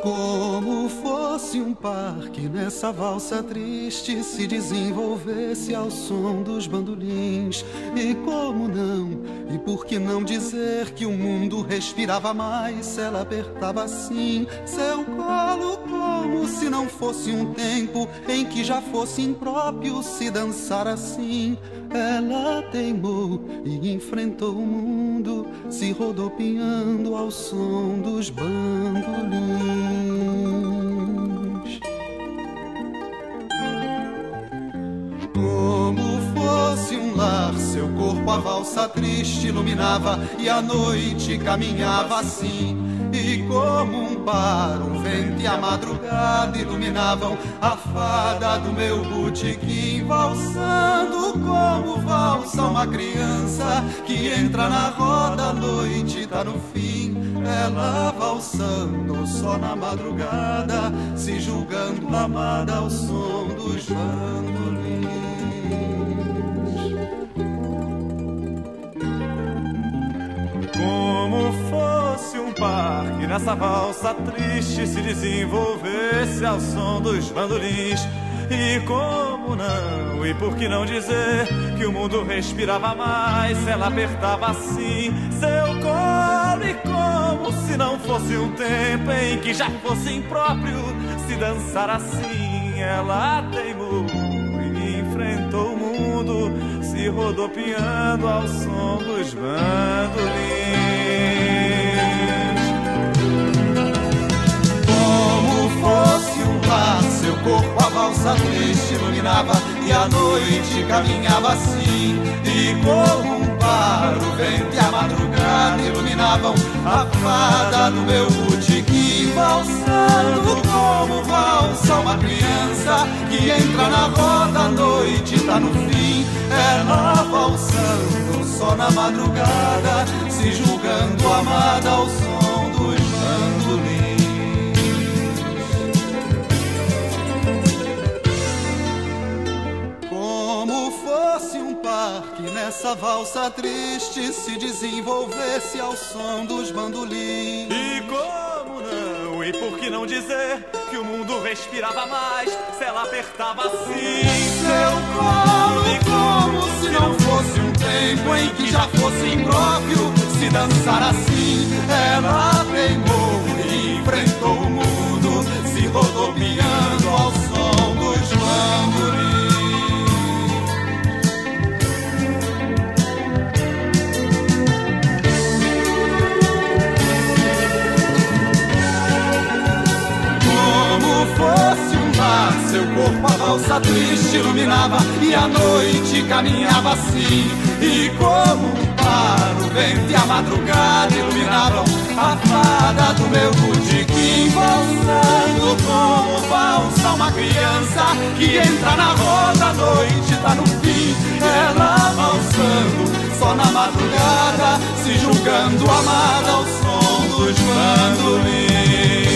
Como fosse um parque, nessa valsa triste se desenvolvesse ao som dos bandolins. E como não, e por que não dizer que o mundo respirava mais se ela apertava assim seu colo, como se não fosse um tempo em que já fosse impróprio se dançar assim. Ela teimou e enfrentou o mundo, se rodopiando ao som dos bandolins. Como fosse um lar, seu corpo a valsa triste iluminava e a noite caminhava assim. E como um bar, o vento e a madrugada iluminavam a fada do meu botequim, valsando como valsa uma criança que entra na roda, a noite tá no fim. Ela valsando só na madrugada, se julgando amada ao som dos bandolins. Como fosse um parque, nessa valsa triste se desenvolvesse ao som dos bandolins. E como não, e por que não dizer que o mundo respirava mais se ela apertava assim seu colo. E como se não fosse um tempo em que já fosse impróprio se dançar assim. Ela teimou e enfrentou o mundo, se rodopiando ao som dos bandolins. Como fosse um lar, seu corpo a valsa triste iluminava e a noite caminhava assim. E como um bar, o vento e a madrugada iluminavam a fada do meu botequim, valsando como valsa uma criança que entra na roda, a noite tá no fim. Ela valsando só na madrugada, se julgando amada ao som dos bandolins. Como fosse um parque, nessa valsa triste se desenvolvesse ao som dos bandolins. E como não, e por que não dizer que o mundo respirava mais se ela apertava assim seu colo. E como se não fosse um tempo em que já fosse impróprio se dançar assim. Ela teimou e enfrentou o mundo, se rodopiando ao som dos bandolins. Fosse um lar, seu corpo a valsa triste iluminava e a noite caminhava assim. E como um bar, o vento e a madrugada iluminavam a fada do meu botequim, valsando como valsa uma criança que entra na roda, a noite tá no fim. Ela valsando só na madrugada, se julgando amada ao som dos bandolins.